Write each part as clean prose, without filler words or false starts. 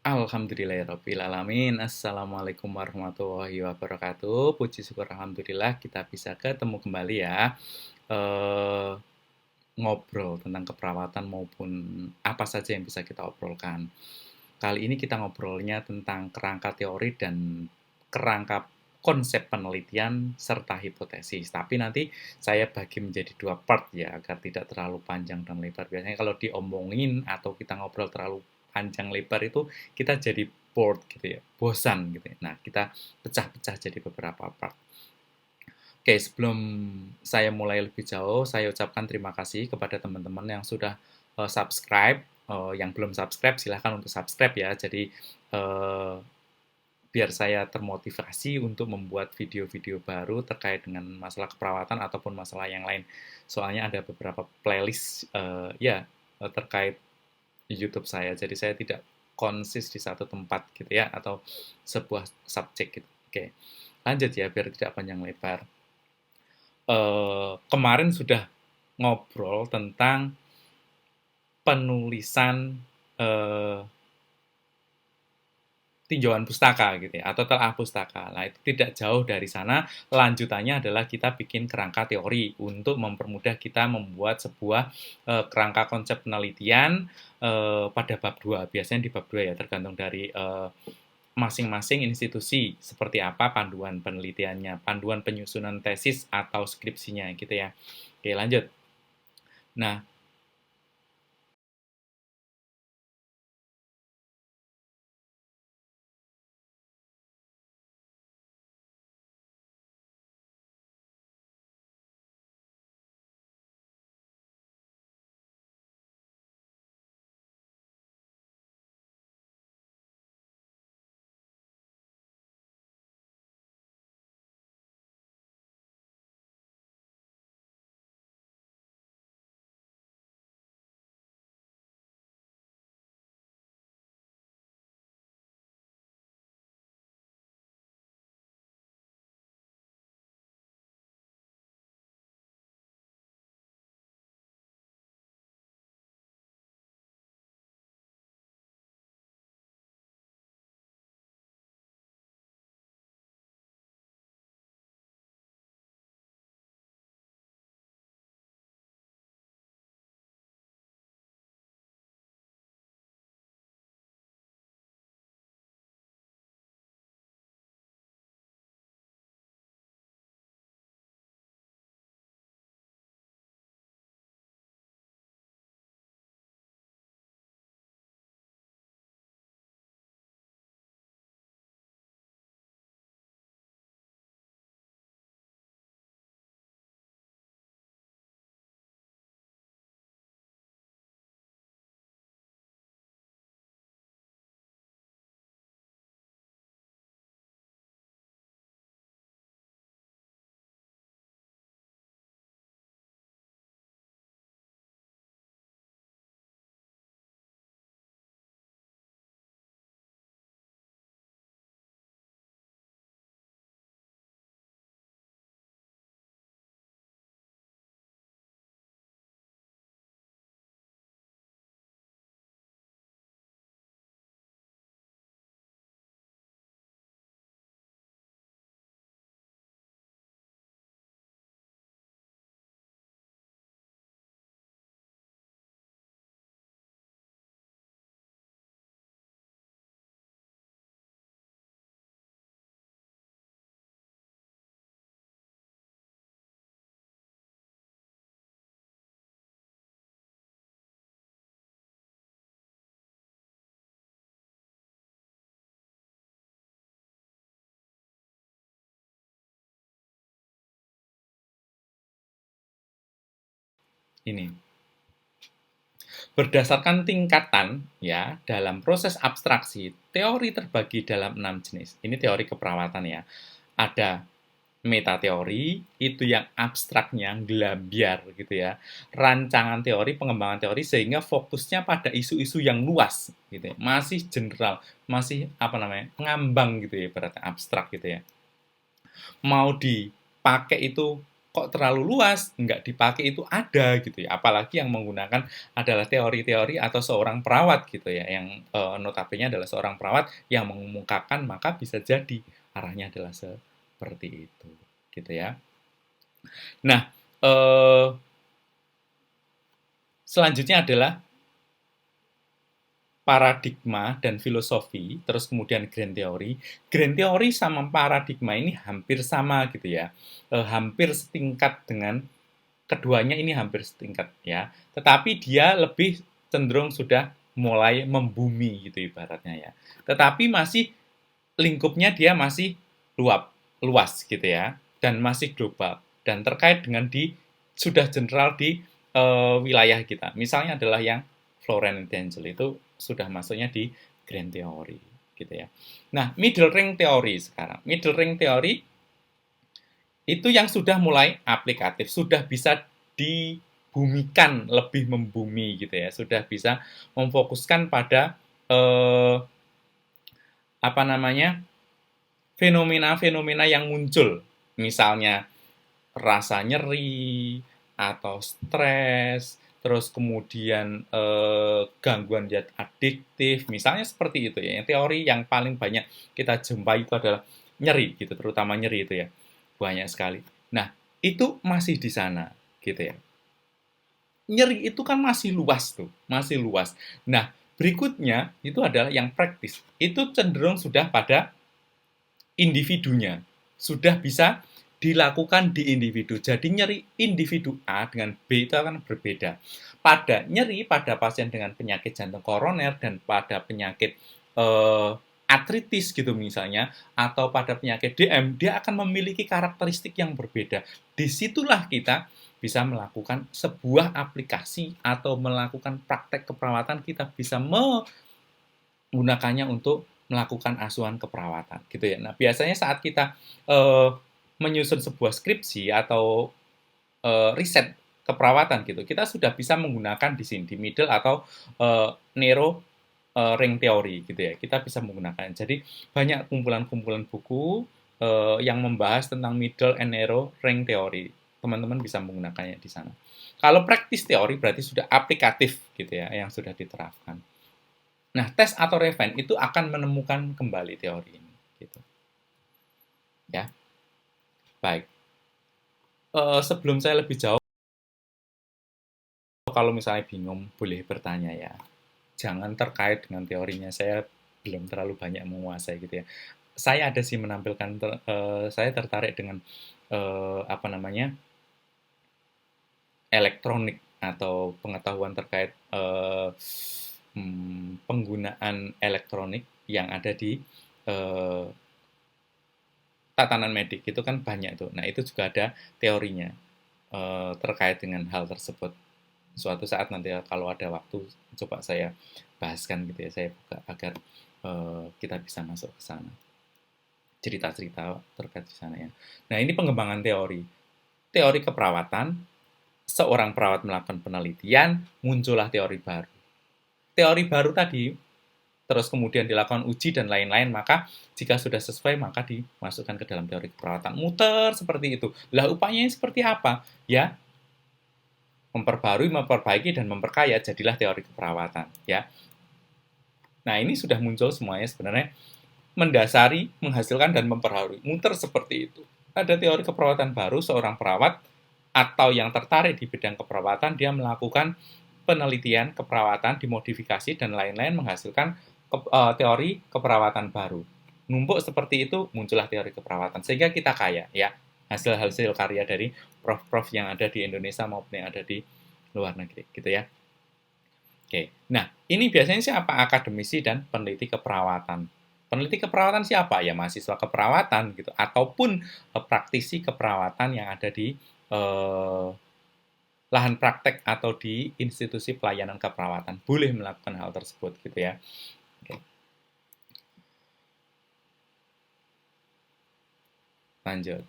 Alhamdulillahirrabbilalamin. Assalamualaikum warahmatullahi wabarakatuh. Puji syukur alhamdulillah kita bisa ketemu kembali ya. Eh, Ngobrol tentang keperawatan maupun apa saja yang bisa kita obrolkan. Kali ini kita ngobrolnya tentang kerangka teori dan kerangka konsep penelitian serta hipotesis. Tapi nanti saya bagi menjadi dua part ya, agar tidak terlalu panjang dan lebar. Biasanya kalau diomongin atau kita ngobrol terlalu panjang lebar itu kita jadi bored gitu ya, bosan gitu ya. Nah, kita pecah-pecah jadi beberapa part. Oke, sebelum saya mulai lebih jauh, saya ucapkan terima kasih kepada teman-teman yang sudah subscribe. Yang belum subscribe, silahkan untuk subscribe ya. Jadi, eh, biar saya termotivasi untuk membuat video-video baru terkait dengan masalah keperawatan ataupun masalah yang lain. Soalnya ada beberapa playlist ya terkait YouTube saya. Jadi saya tidak konsis di satu tempat gitu ya atau sebuah subjek gitu. Oke, lanjut ya biar tidak panjang lebar. Kemarin sudah ngobrol tentang penulisan eh, tinjauan pustaka gitu ya, atau telah pustaka. Nah, itu tidak jauh dari sana. Lanjutannya adalah kita bikin kerangka teori untuk mempermudah kita membuat sebuah kerangka konsep penelitian pada bab 2. Biasanya di bab 2 ya, tergantung dari masing-masing institusi seperti apa panduan penelitiannya, panduan penyusunan tesis atau skripsinya gitu ya. Oke, lanjut. Nah, ini berdasarkan tingkatan ya dalam proses abstraksi, teori terbagi dalam 6 jenis. Ini teori keperawatan ya. Ada metateori, itu yang abstraknya gelambiar gitu ya. Rancangan teori, pengembangan teori sehingga fokusnya pada isu-isu yang luas gitu ya. Masih general, masih apa namanya? Ngambang gitu ya, berarti abstrak gitu ya. Mau dipakai itu kok terlalu luas, nggak dipakai itu ada gitu ya. Apalagi yang menggunakan adalah teori-teori atau seorang perawat gitu ya, yang notabene adalah seorang perawat yang mengemukakan, maka bisa jadi arahnya adalah seperti itu gitu ya. Nah, selanjutnya adalah paradigma dan filosofi, terus kemudian grand theory. Grand theory sama paradigma ini hampir sama gitu ya. Hampir setingkat dengan keduanya, ini hampir setingkat ya. Tetapi dia lebih cenderung sudah mulai membumi gitu ibaratnya ya. Tetapi masih lingkupnya dia masih luas gitu ya, dan masih global dan terkait dengan sudah general di wilayah kita. Misalnya adalah yang Florent and Angel itu sudah masuknya di grand theory gitu ya. Nah, middle ring theory sekarang. Middle ring theory itu yang sudah mulai aplikatif, sudah bisa dibumikan, lebih membumi gitu ya, sudah bisa memfokuskan pada apa namanya, fenomena-fenomena yang muncul, misalnya rasa nyeri atau stres, terus kemudian gangguan zat adiktif, misalnya seperti itu ya. Teori yang paling banyak kita jumpai itu adalah nyeri gitu, terutama nyeri itu ya, banyak sekali. Nah, itu masih di sana gitu ya. Nyeri itu kan masih luas tuh, masih luas. Nah, berikutnya itu adalah yang praktis. Itu cenderung sudah pada individunya, sudah bisa dilakukan di individu. Jadi nyeri individu A dengan B itu akan berbeda. Pada nyeri pada pasien dengan penyakit jantung koroner dan pada penyakit artritis gitu misalnya, atau pada penyakit DM, dia akan memiliki karakteristik yang berbeda. Disitulah kita bisa melakukan sebuah aplikasi atau melakukan praktek keperawatan, kita bisa menggunakannya untuk melakukan asuhan keperawatan gitu ya. Nah, biasanya saat kita menyusun sebuah skripsi atau riset keperawatan gitu, kita sudah bisa menggunakan di sini di middle atau narrow ring theory gitu ya. Kita bisa menggunakan. Jadi banyak kumpulan-kumpulan buku yang membahas tentang middle and narrow ring theory. Teman-teman bisa menggunakannya di sana. Kalau practice teori berarti sudah aplikatif gitu ya, yang sudah diterapkan. Nah, tes atau refine itu akan menemukan kembali teori ini, gitu. Ya, baik. Sebelum saya lebih jauh, kalau misalnya bingung, boleh bertanya ya. Jangan terkait dengan teorinya, saya belum terlalu banyak menguasai gitu ya. Saya ada sih menampilkan, saya tertarik dengan apa namanya, elektronik atau pengetahuan terkait penggunaan elektronik yang ada di eh, tatanan medik itu kan banyak tuh. Nah, itu juga ada teorinya terkait dengan hal tersebut. Suatu saat nanti kalau ada waktu coba saya bahaskan gitu ya, saya buka agar kita bisa masuk ke sana. Cerita-cerita terkait di sana ya. Nah, ini pengembangan teori. Teori keperawatan, seorang perawat melakukan penelitian, muncullah teori baru. Teori baru tadi terus kemudian dilakukan uji dan lain-lain, maka jika sudah sesuai maka dimasukkan ke dalam teori keperawatan. Muter seperti itu. Lah upayanya seperti apa? Ya, memperbarui, memperbaiki dan memperkaya jadilah teori keperawatan, ya. Nah, ini sudah muncul semuanya sebenarnya mendasari, menghasilkan dan memperbarui. Muter seperti itu. Ada teori keperawatan baru, seorang perawat atau yang tertarik di bidang keperawatan, dia melakukan penelitian keperawatan, dimodifikasi dan lain-lain menghasilkan teori keperawatan baru. Numpuk seperti itu muncullah teori keperawatan sehingga kita kaya ya hasil-hasil karya dari prof-prof yang ada di Indonesia maupun yang ada di luar negeri gitu ya. Oke. Nah, ini biasanya siapa? Akademisi dan peneliti keperawatan. Peneliti keperawatan siapa? Ya mahasiswa keperawatan gitu ataupun praktisi keperawatan yang ada di lahan praktek atau di institusi pelayanan keperawatan boleh melakukan hal tersebut gitu ya. Oke. Lanjut.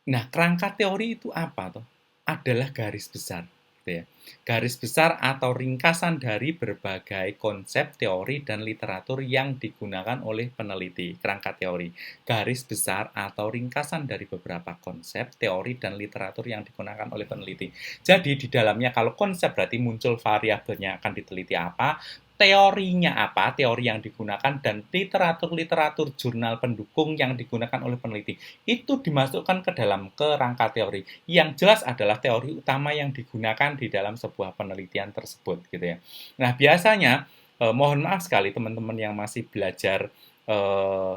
Nah, kerangka teori itu apa tuh? Adalah garis besar. gitu ya. Garis besar atau ringkasan dari berbagai konsep, teori, dan literatur yang digunakan oleh peneliti. Kerangka teori. Garis besar atau ringkasan dari beberapa konsep, teori, dan literatur yang digunakan oleh peneliti. Jadi di dalamnya kalau konsep berarti muncul variabelnya akan diteliti apa, teorinya apa, teori yang digunakan, dan literatur-literatur jurnal pendukung yang digunakan oleh peneliti. Itu dimasukkan ke dalam kerangka teori. Yang jelas adalah teori utama yang digunakan di dalam sebuah penelitian tersebut, gitu ya. Nah, biasanya, mohon maaf sekali teman-teman yang masih belajar eh,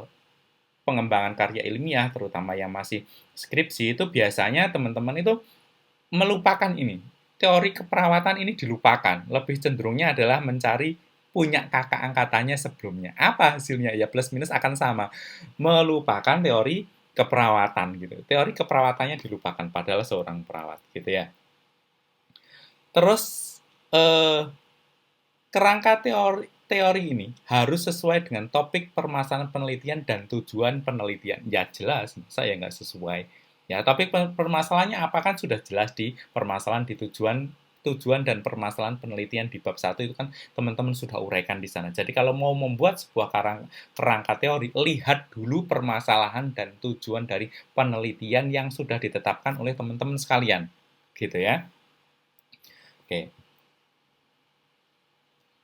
pengembangan karya ilmiah, terutama yang masih skripsi, itu biasanya teman-teman itu melupakan ini. Teori keperawatan ini dilupakan. Lebih cenderungnya adalah mencari punya kakak angkatannya sebelumnya. Apa hasilnya? Ya plus minus akan sama. Melupakan teori keperawatan gitu. Teori keperawatannya dilupakan padahal seorang perawat gitu ya. Terus eh, kerangka teori ini harus sesuai dengan topik permasalahan penelitian dan tujuan penelitian. Ya jelas, saya nggak sesuai. Ya, topik permasalahannya apa kan sudah jelas di permasalahan di tujuan dan permasalahan penelitian di bab 1 itu kan teman-teman sudah uraikan di sana. Jadi kalau mau membuat sebuah kerangka teori, lihat dulu permasalahan dan tujuan dari penelitian yang sudah ditetapkan oleh teman-teman sekalian. Gitu ya. Oke.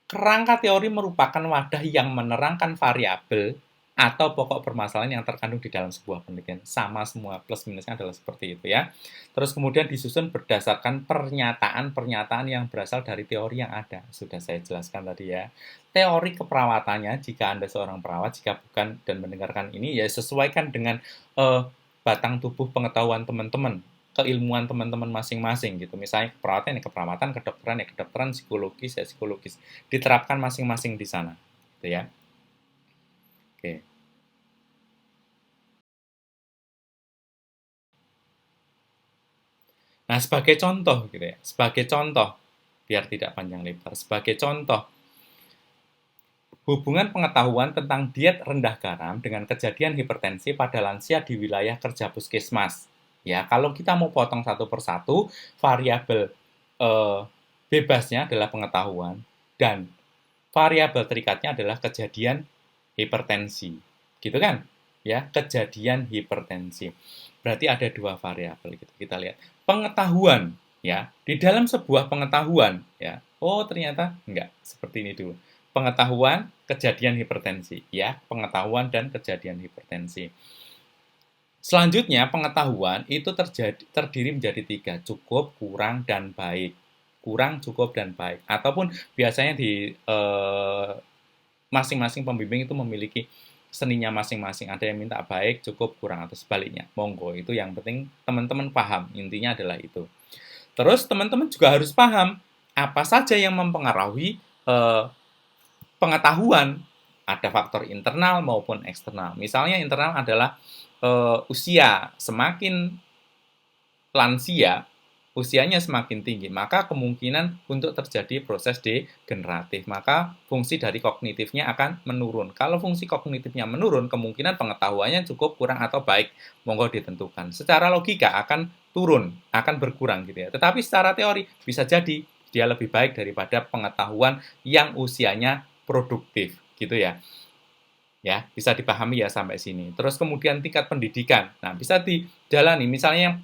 Kerangka teori merupakan wadah yang menerangkan variabel atau pokok permasalahan yang terkandung di dalam sebuah penelitian. Sama semua, plus minusnya adalah seperti itu ya. Terus kemudian disusun berdasarkan pernyataan-pernyataan yang berasal dari teori yang ada. Sudah saya jelaskan tadi ya. Teori keperawatannya, jika Anda seorang perawat, jika bukan dan mendengarkan ini, ya sesuaikan dengan batang tubuh pengetahuan teman-teman, keilmuan teman-teman masing-masing gitu. Misalnya keperawatan ya keperawatan, kedokteran ya kedokteran, psikologis ya psikologis. Diterapkan masing-masing di sana, gitu ya. Oke. Nah, sebagai contoh gitu ya. Sebagai contoh biar tidak panjang lebar. Sebagai contoh, hubungan pengetahuan tentang diet rendah garam dengan kejadian hipertensi pada lansia di wilayah kerja puskesmas. Ya, kalau kita mau potong satu persatu, variabel eh, bebasnya adalah pengetahuan dan variabel terikatnya adalah kejadian hipertensi. Gitu kan? Ya, kejadian hipertensi. Berarti ada dua variabel gitu. Kita lihat. Pengetahuan, ya. Di dalam sebuah pengetahuan, ya. Oh, ternyata enggak. Seperti ini dulu. Pengetahuan, kejadian hipertensi, ya. Pengetahuan dan kejadian hipertensi. Selanjutnya, pengetahuan itu terdiri menjadi tiga, cukup, kurang, dan baik. Kurang, cukup, dan baik. Ataupun biasanya di masing-masing pembimbing itu memiliki seninya masing-masing. Ada yang minta baik, cukup, kurang, atau sebaliknya. Monggo, itu yang penting teman-teman paham. Intinya adalah itu. Terus teman-teman juga harus paham apa saja yang mempengaruhi pengetahuan. Ada faktor internal maupun eksternal. Misalnya internal adalah usia. Semakin lansia, usianya semakin tinggi, maka kemungkinan untuk terjadi proses degeneratif. Maka fungsi dari kognitifnya akan menurun. Kalau fungsi kognitifnya menurun, kemungkinan pengetahuannya cukup, kurang, atau baik. Monggo ditentukan. Secara logika akan turun, akan berkurang gitu ya. Tetapi secara teori bisa jadi dia lebih baik daripada pengetahuan yang usianya produktif gitu ya. Ya, bisa dipahami ya sampai sini. Terus kemudian tingkat pendidikan. Nah, bisa dijalani. Misalnya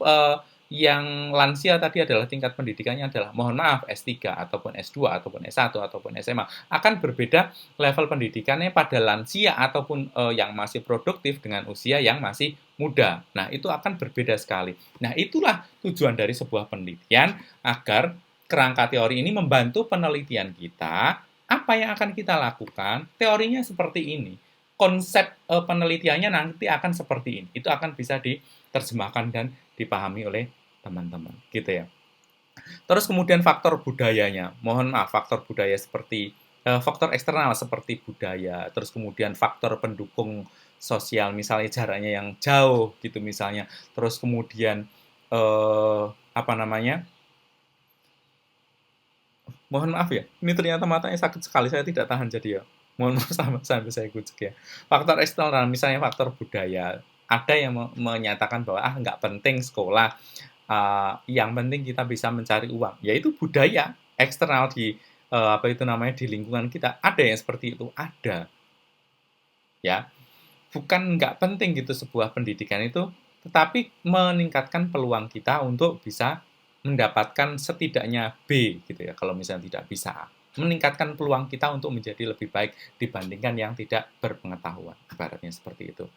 yang lansia tadi adalah tingkat pendidikannya adalah mohon maaf S3 ataupun S2 ataupun S1 ataupun SMA. Akan berbeda level pendidikannya pada lansia ataupun yang masih produktif dengan usia yang masih muda. Nah, itu akan berbeda sekali. Nah, itulah tujuan dari sebuah penelitian agar kerangka teori ini membantu penelitian kita. Apa yang akan kita lakukan? Teorinya seperti ini, konsep penelitiannya nanti akan seperti ini. Itu akan bisa diterjemahkan dan dipahami oleh teman-teman, gitu ya. Terus kemudian faktor budayanya. Mohon maaf, faktor budaya seperti faktor eksternal seperti budaya, terus kemudian faktor pendukung sosial, misalnya jaraknya yang jauh gitu misalnya. Terus kemudian apa namanya? Mohon maaf ya, ini ternyata matanya sakit sekali, saya tidak tahan jadi ya. Mohon maaf sampai saya kucek ya. Faktor eksternal, misalnya faktor budaya. Ada yang menyatakan bahwa nggak penting sekolah, yang penting kita bisa mencari uang. Yaitu budaya eksternal di di lingkungan kita. Ada yang seperti itu, ada. Ya, bukan nggak penting gitu sebuah pendidikan itu, tetapi meningkatkan peluang kita untuk bisa mendapatkan setidaknya B gitu ya, kalau misalnya tidak bisa A. Meningkatkan peluang kita untuk menjadi lebih baik dibandingkan yang tidak berpengetahuan, ibaratnya seperti itu.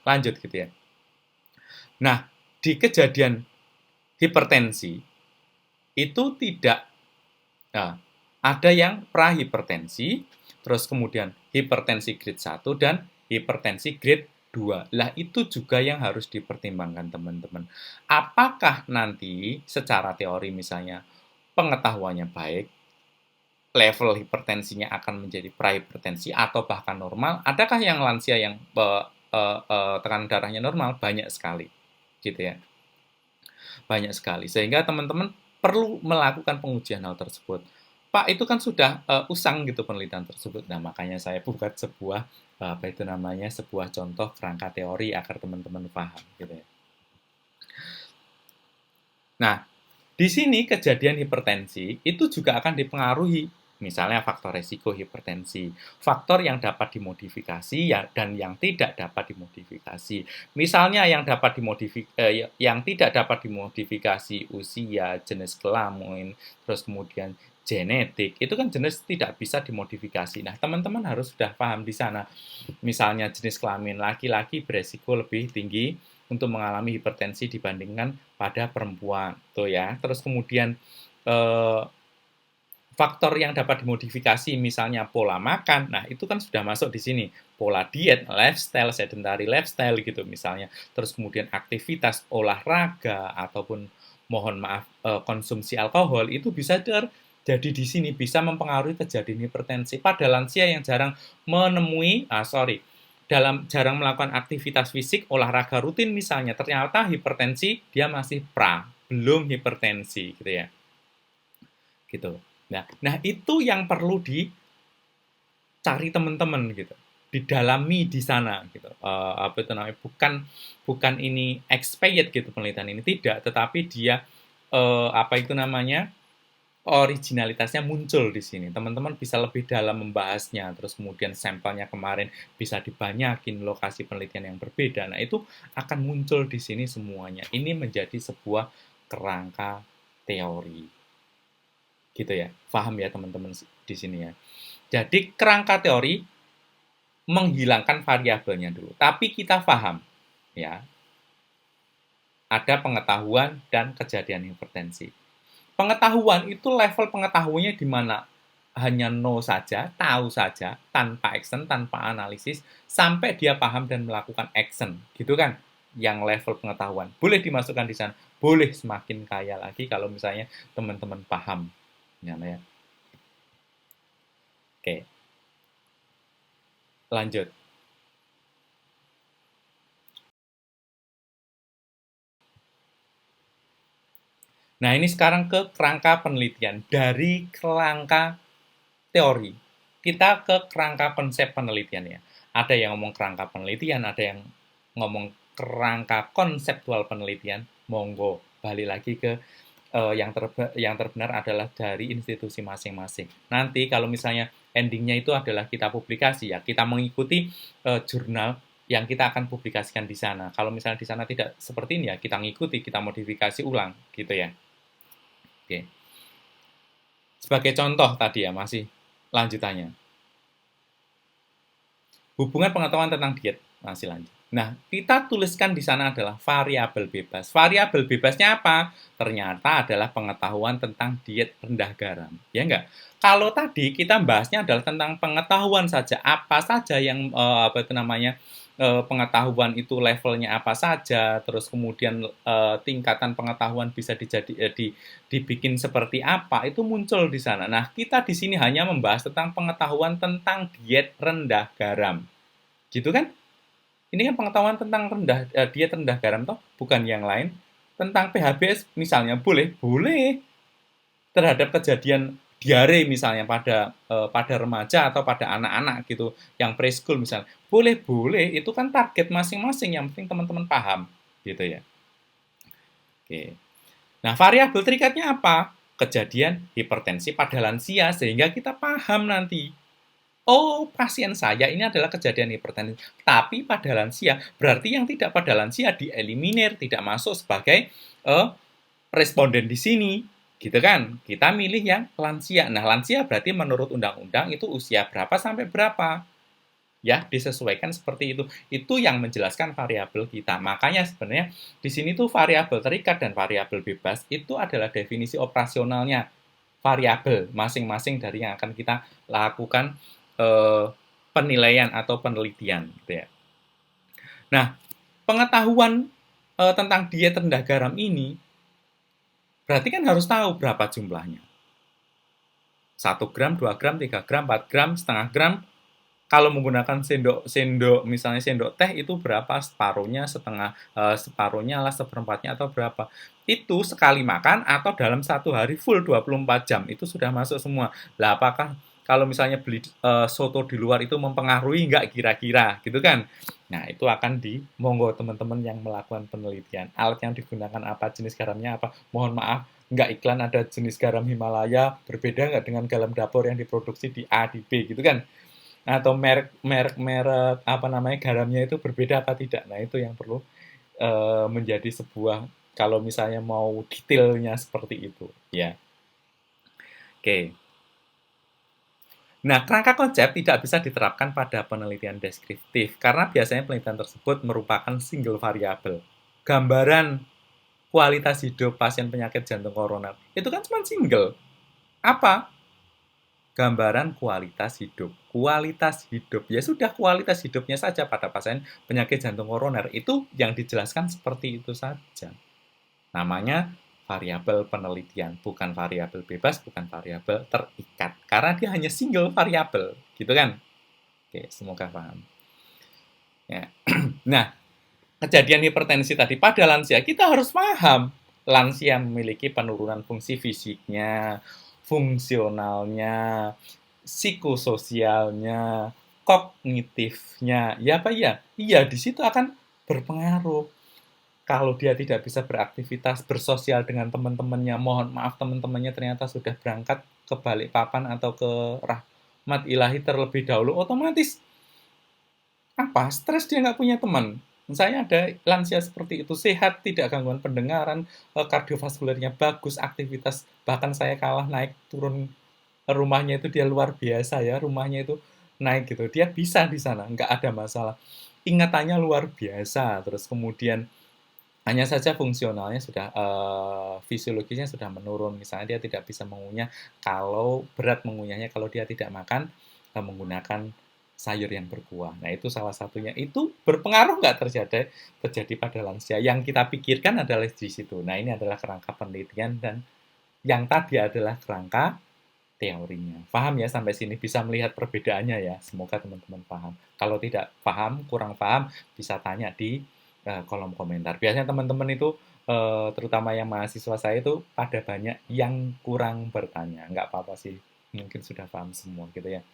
Lanjut gitu ya. Nah, di kejadian hipertensi itu tidak, nah, ada yang prahipertensi, terus kemudian hipertensi grade 1 dan hipertensi grade 2. Lah itu juga yang harus dipertimbangkan teman-teman. Apakah nanti secara teori misalnya pengetahuannya baik, level hipertensinya akan menjadi prahipertensi atau bahkan normal? Adakah yang lansia yang tekanan darahnya normal? Banyak sekali, gitu ya. Banyak sekali. Sehingga teman-teman perlu melakukan pengujian hal tersebut. Pak, itu kan sudah usang gitu penelitian tersebut. Nah, makanya saya buat sebuah sebuah contoh kerangka teori agar teman-teman paham gitu ya. Nah, di sini kejadian hipertensi itu juga akan dipengaruhi misalnya faktor resiko hipertensi, faktor yang dapat dimodifikasi dan yang tidak dapat dimodifikasi. Misalnya yang tidak dapat dimodifikasi usia, jenis kelamin, terus kemudian genetik, itu kan jenis tidak bisa dimodifikasi. Nah, teman-teman harus sudah paham di sana. Misalnya jenis kelamin laki-laki beresiko lebih tinggi untuk mengalami hipertensi dibandingkan pada perempuan, tuh ya. Terus kemudian eh, faktor yang dapat dimodifikasi, misalnya pola makan, nah itu kan sudah masuk di sini. Pola diet, lifestyle, sedentary lifestyle gitu misalnya. Terus kemudian aktivitas olahraga ataupun mohon maaf konsumsi alkohol itu bisa jadi di sini bisa mempengaruhi kejadian hipertensi pada lansia yang jarang jarang melakukan aktivitas fisik, olahraga rutin misalnya, ternyata hipertensi dia masih belum hipertensi gitu ya. Gitu. Nah itu yang perlu dicari teman-teman gitu, didalami di sana gitu. Bukan ini expired gitu penelitian ini tidak, tetapi dia originalitasnya muncul di sini. Teman-teman bisa lebih dalam membahasnya, terus kemudian sampelnya kemarin bisa dibanyakin, lokasi penelitian yang berbeda. Nah, itu akan muncul di sini semuanya. Ini menjadi sebuah kerangka teori. Gitu ya. Paham ya teman-teman di sini ya. Jadi kerangka teori menghilangkan variabelnya dulu. Tapi kita paham ya. Ada pengetahuan dan kejadian hipertensi. Pengetahuan itu level pengetahuannya di mana hanya know saja, tahu saja, tanpa action, tanpa analisis, sampai dia paham dan melakukan action. Gitu kan? Yang level pengetahuan. Boleh dimasukkan di sana. Boleh semakin kaya lagi kalau misalnya teman-teman paham. Ya. Oke. Lanjut. Nah, ini sekarang ke kerangka penelitian. Dari kerangka teori, kita ke kerangka konsep penelitian ya. Ada yang ngomong kerangka penelitian, ada yang ngomong kerangka konseptual penelitian. Monggo, balik lagi ke yang terbenar adalah dari institusi masing-masing. Nanti kalau misalnya endingnya itu adalah kita publikasi ya, kita mengikuti jurnal yang kita akan publikasikan di sana. Kalau misalnya di sana tidak seperti ini ya, kita ngikuti, kita modifikasi ulang gitu ya. Oke. Sebagai contoh tadi ya, masih lanjutannya. Hubungan pengetahuan tentang diet, masih lanjut. Nah, kita tuliskan di sana adalah variabel bebas. Variabel bebasnya apa? Ternyata adalah pengetahuan tentang diet rendah garam. Ya enggak? Kalau tadi kita bahasnya adalah tentang pengetahuan saja, apa saja yang pengetahuan itu levelnya apa saja, terus kemudian tingkatan pengetahuan bisa dibikin seperti apa, itu muncul di sana. Nah, kita di sini hanya membahas tentang pengetahuan tentang diet rendah garam. Gitu kan? Ini kan pengetahuan tentang diet rendah garam toh, bukan yang lain. Tentang PHBS misalnya boleh terhadap kejadian diare misalnya pada remaja atau pada anak-anak gitu yang preschool misalnya. Boleh, itu kan target masing-masing yang penting teman-teman paham gitu ya. Oke. Nah, variabel terikatnya apa? Kejadian hipertensi pada lansia, sehingga kita paham nanti. Oh, pasien saya ini adalah kejadian hipertensi. Tapi pada lansia, berarti yang tidak pada lansia dieliminir, tidak masuk sebagai responden di sini. Gitu kan? Kita milih yang lansia. Nah, lansia berarti menurut undang-undang itu usia berapa sampai berapa. Ya, disesuaikan seperti itu. Itu yang menjelaskan variabel kita. Makanya sebenarnya di sini tuh variabel terikat dan variabel bebas itu adalah definisi operasionalnya variabel masing-masing dari yang akan kita lakukan penilaian atau penelitian gitu ya. Nah, pengetahuan tentang diet rendah garam ini berarti kan harus tahu berapa jumlahnya. 1 gram, 2 gram, 3 gram, 4 gram, setengah gram. Kalau menggunakan sendok misalnya sendok teh itu berapa, separuhnya, separuhnya lah, seperempatnya atau berapa. Itu sekali makan atau dalam 1 hari full 24 jam, itu sudah masuk semua. Lah apakah kalau misalnya beli soto di luar itu mempengaruhi nggak kira-kira, gitu kan? Nah, itu akan monggo teman-teman yang melakukan penelitian. Alat yang digunakan apa, jenis garamnya apa. Mohon maaf, nggak iklan ada jenis garam Himalaya, berbeda nggak dengan garam dapur yang diproduksi di A, di B, gitu kan? Atau merek apa namanya garamnya itu berbeda apa tidak. Nah, itu yang perlu menjadi sebuah kalau misalnya mau detailnya seperti itu, ya. Oke. Nah, kerangka konsep tidak bisa diterapkan pada penelitian deskriptif karena biasanya penelitian tersebut merupakan single variabel. Gambaran kualitas hidup pasien penyakit jantung koroner itu kan cuma single. Apa? Gambaran kualitas hidup. Kualitas hidup. Ya sudah, kualitas hidupnya saja pada pasien penyakit jantung koroner. Itu yang dijelaskan seperti itu saja. Namanya variabel penelitian, bukan variabel bebas, bukan variabel terikat. Karena dia hanya single variabel, gitu kan? Oke, semoga paham. Ya. Nah, kejadian hipertensi tadi pada lansia, kita harus paham. Lansia memiliki penurunan fungsi fisiknya, fungsionalnya, psikososialnya, kognitifnya. Ya apa ya? Iya, di situ akan berpengaruh. Kalau dia tidak bisa beraktivitas, bersosial dengan teman-temannya, mohon maaf teman-temannya ternyata sudah berangkat ke Balikpapan atau ke rahmat ilahi terlebih dahulu, otomatis apa? Stres, dia nggak punya teman. Saya ada lansia seperti itu, sehat, tidak gangguan pendengaran, kardiovaskulernya bagus, aktivitas, bahkan saya kalah naik turun rumahnya itu dia luar biasa ya, rumahnya itu naik gitu. Dia bisa di sana, nggak ada masalah. Ingatannya luar biasa, terus kemudian hanya saja fungsionalnya sudah fisiologisnya sudah menurun. Misalnya dia tidak bisa mengunyah kalau berat mengunyahnya kalau dia tidak makan menggunakan sayur yang berkuah. Nah, itu salah satunya. Itu berpengaruh nggak terjadi pada lansia? Yang kita pikirkan adalah di situ. Nah, ini adalah kerangka penelitian dan yang tadi adalah kerangka teorinya. Paham ya sampai sini? Bisa melihat perbedaannya ya. Semoga teman-teman paham. Kalau tidak paham, kurang paham, bisa tanya di kolom komentar. Biasanya teman-teman itu, terutama yang mahasiswa saya itu pada banyak yang kurang bertanya. Nggak apa-apa sih, mungkin sudah paham semua gitu ya.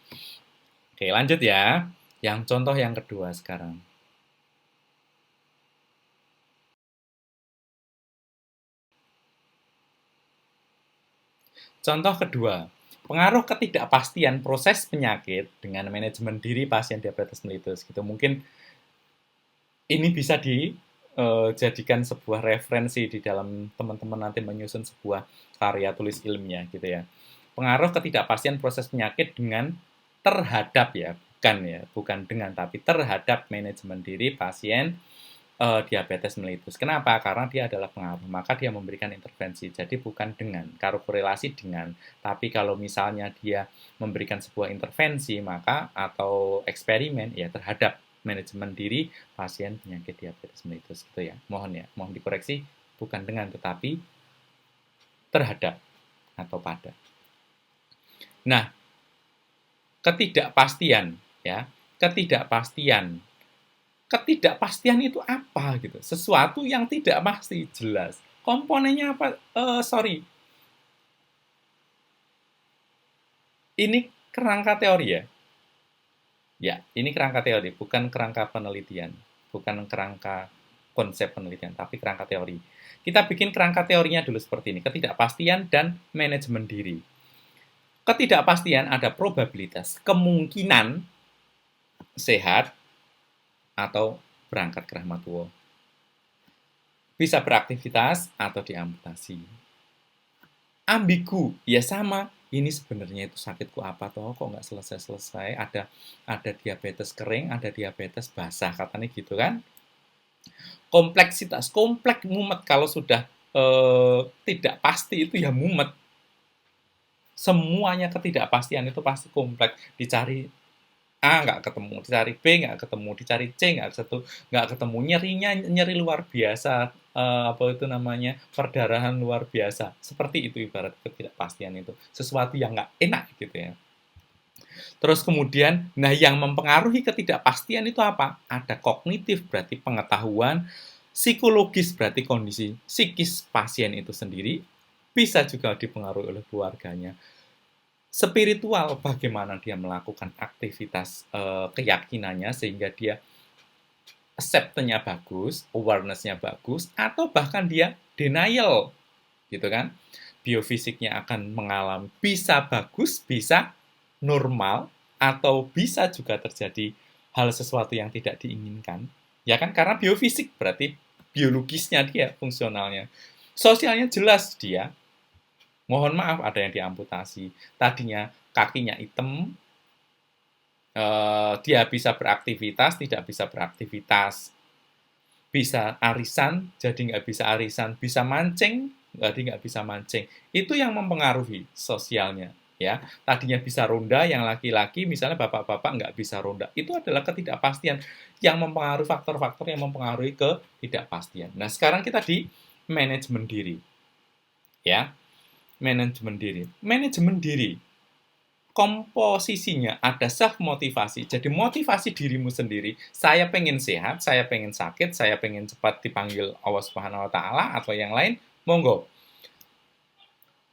Oke, lanjut ya. Yang contoh yang kedua sekarang. Contoh kedua, pengaruh ketidakpastian proses penyakit dengan manajemen diri pasien diabetes mellitus gitu. Mungkin ini bisa dijadikan sebuah referensi di dalam teman-teman nanti menyusun sebuah karya tulis ilmiah gitu ya. Pengaruh ketidakpastian proses penyakit dengan terhadap ya, bukan dengan tapi terhadap manajemen diri pasien diabetes mellitus. Kenapa? Karena dia adalah pengaruh, maka dia memberikan intervensi. Jadi bukan dengan, kalau korelasi dengan. Tapi kalau misalnya dia memberikan sebuah intervensi, maka atau eksperimen ya terhadap manajemen diri pasien penyakit diabetes mellitus gitu ya. Mohon dikoreksi, bukan dengan tetapi terhadap atau pada. Nah, ketidakpastian ya, ketidakpastian ketidakpastian itu apa gitu? Sesuatu yang tidak pasti jelas. Komponennya apa? Sorry, ini kerangka teori ya. Ya, ini kerangka teori, bukan kerangka penelitian, bukan kerangka konsep penelitian, tapi kerangka teori. Kita bikin kerangka teorinya dulu seperti ini, ketidakpastian dan manajemen diri. Ketidakpastian ada probabilitas, kemungkinan sehat atau berangkat ke rahmatullah. Bisa beraktivitas atau diamputasi. Ambigu, ya sama. Ini sebenarnya itu sakitku apa toh, kok nggak selesai-selesai. Ada diabetes kering, ada diabetes basah, katanya gitu kan. Kompleksitas, kompleks mumet kalau sudah tidak pasti itu ya mumet. Semuanya ketidakpastian itu pasti kompleks. Dicari A nggak ketemu, dicari B nggak ketemu, dicari C nggak ketemu, nyerinya nyeri luar biasa, apa itu namanya, perdarahan luar biasa. Seperti itu ibarat ketidakpastian itu, sesuatu yang nggak enak gitu ya. Terus kemudian, nah yang mempengaruhi ketidakpastian itu apa? Ada kognitif, berarti pengetahuan, psikologis, berarti kondisi psikis pasien itu sendiri, bisa juga dipengaruhi oleh keluarganya. Spiritual, bagaimana dia melakukan aktivitas keyakinannya sehingga dia accept-nya bagus, awareness-nya bagus, atau bahkan dia denial, gitu kan. Biofisiknya akan mengalami bisa bagus, bisa normal, atau bisa juga terjadi hal sesuatu yang tidak diinginkan. Ya kan, karena biofisik berarti biologisnya dia, fungsionalnya. Sosialnya jelas dia, mohon maaf ada yang diamputasi. Tadinya kakinya hitam, dia bisa beraktivitas, tidak bisa beraktivitas. Bisa arisan, jadi nggak bisa arisan. Bisa mancing, jadi nggak bisa mancing. Itu yang mempengaruhi sosialnya. Ya, tadinya bisa ronda, yang laki-laki misalnya bapak-bapak nggak bisa ronda. Itu adalah ketidakpastian yang mempengaruhi faktor-faktor yang mempengaruhi ketidakpastian. Nah, sekarang kita di manajemen diri. Ya, manajemen diri. Manajemen diri komposisinya ada self motivasi. Jadi motivasi dirimu sendiri. Saya pengen sehat, saya pengen sakit, saya pengen cepat dipanggil Allah Subhanahu Wa Taala atau yang lain, monggo.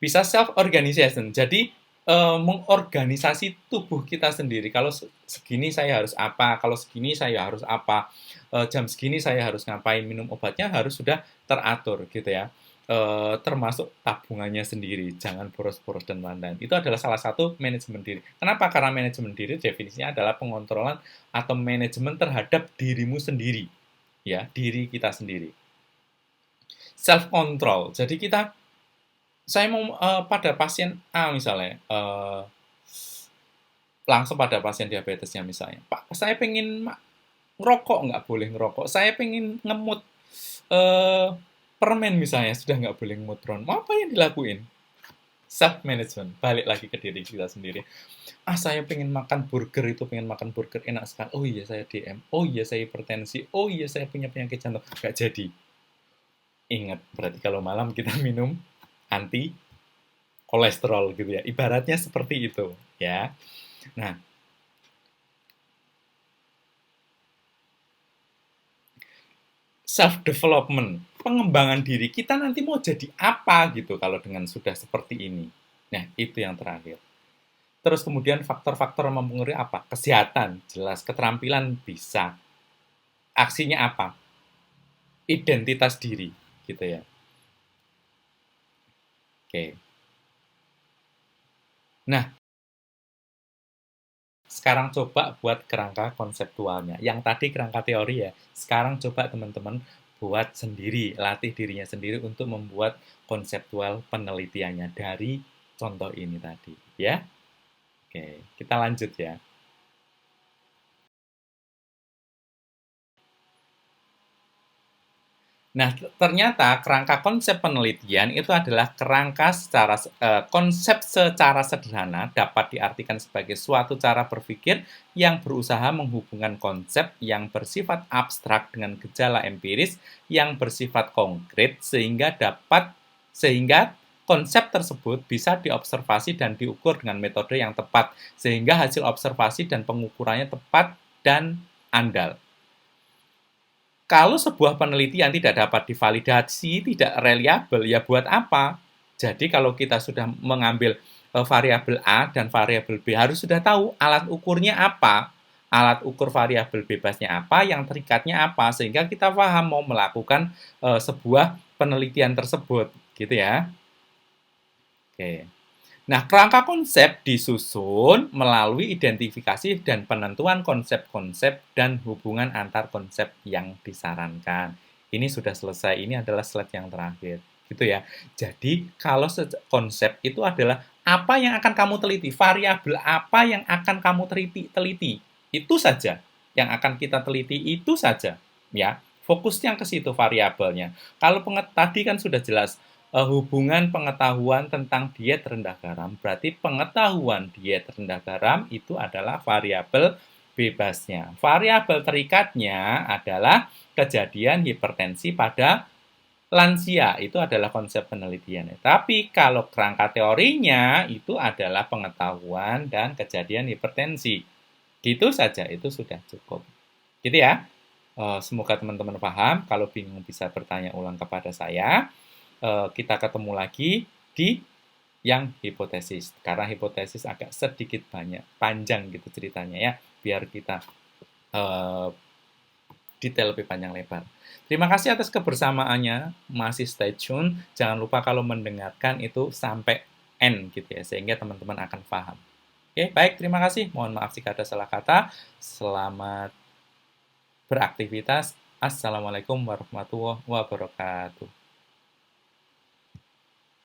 Bisa self organization. Jadi mengorganisasi tubuh kita sendiri. Kalau segini saya harus apa, kalau segini saya harus apa, jam segini saya harus ngapain, minum obatnya harus sudah teratur gitu ya. Termasuk tabungannya sendiri, jangan boros-boros dan lain-lain. Itu adalah salah satu manajemen diri. Kenapa? Karena manajemen diri definisinya adalah pengontrolan atau manajemen terhadap dirimu sendiri, ya, diri kita sendiri. Self control. Jadi saya mau pada pasien A misalnya, langsung pada pasien diabetesnya misalnya, Pak, saya pengen ngerokok, nggak boleh ngerokok. Saya pengen ngemut permen misalnya, sudah nggak boleh ngemut ron. Mau apa yang dilakuin? Self-management. Balik lagi ke diri kita sendiri. Saya pengen makan burger itu, pengen makan burger enak sekali. Oh iya, saya DM. Oh iya, saya hipertensi. Oh iya, saya punya penyakit jantung. Nggak jadi. Ingat, berarti kalau malam kita minum anti kolesterol gitu ya. Ibaratnya seperti itu, ya. Nah, self-development, pengembangan diri, kita nanti mau jadi apa gitu kalau dengan sudah seperti ini. Nah, itu yang terakhir. Terus kemudian faktor-faktor yang mempengaruhi apa? Kesehatan, jelas. Keterampilan bisa. Aksinya apa? Identitas diri, gitu ya. Oke. Nah, sekarang coba buat kerangka konseptualnya. Yang tadi kerangka teori ya. Sekarang coba teman-teman buat sendiri, latih dirinya sendiri untuk membuat konseptual penelitiannya dari contoh ini tadi, ya. Oke, kita lanjut ya. Nah, ternyata kerangka konsep penelitian itu adalah kerangka konsep secara sederhana dapat diartikan sebagai suatu cara berpikir yang berusaha menghubungkan konsep yang bersifat abstrak dengan gejala empiris yang bersifat konkret sehingga konsep tersebut bisa diobservasi dan diukur dengan metode yang tepat sehingga hasil observasi dan pengukurannya tepat dan andal. Kalau sebuah penelitian tidak dapat divalidasi, tidak reliabel, ya buat apa? Jadi kalau kita sudah mengambil variabel A dan variabel B, harus sudah tahu alat ukurnya apa, alat ukur variabel bebasnya apa, yang terikatnya apa, sehingga kita paham mau melakukan sebuah penelitian tersebut, gitu ya. Oke. Nah, kerangka konsep disusun melalui identifikasi dan penentuan konsep-konsep dan hubungan antar konsep yang disarankan. Ini sudah selesai, ini adalah slide yang terakhir. Gitu ya. Jadi, kalau konsep itu adalah apa yang akan kamu teliti, variabel apa yang akan kamu teliti. Itu saja. Yang akan kita teliti itu saja. Ya, fokusnya ke situ variabelnya. Kalau tadi kan sudah jelas, hubungan pengetahuan tentang diet rendah garam, berarti pengetahuan diet rendah garam itu adalah variabel bebasnya. Variabel terikatnya adalah kejadian hipertensi pada lansia, itu adalah konsep penelitiannya. Tapi kalau kerangka teorinya itu adalah pengetahuan dan kejadian hipertensi. Gitu saja, itu sudah cukup. Gitu ya. Semoga teman-teman paham. Kalau bingung bisa bertanya ulang kepada saya. Kita ketemu lagi di yang hipotesis. Karena hipotesis agak sedikit panjang gitu ceritanya ya, biar kita detail lebih panjang lebar. Terima kasih atas kebersamaannya, masih stay tune. Jangan lupa kalau mendengarkan itu sampai end gitu ya, sehingga teman-teman akan paham. Oke, baik, terima kasih. Mohon maaf jika ada salah kata. Selamat beraktivitas. Assalamualaikum warahmatullahi wabarakatuh.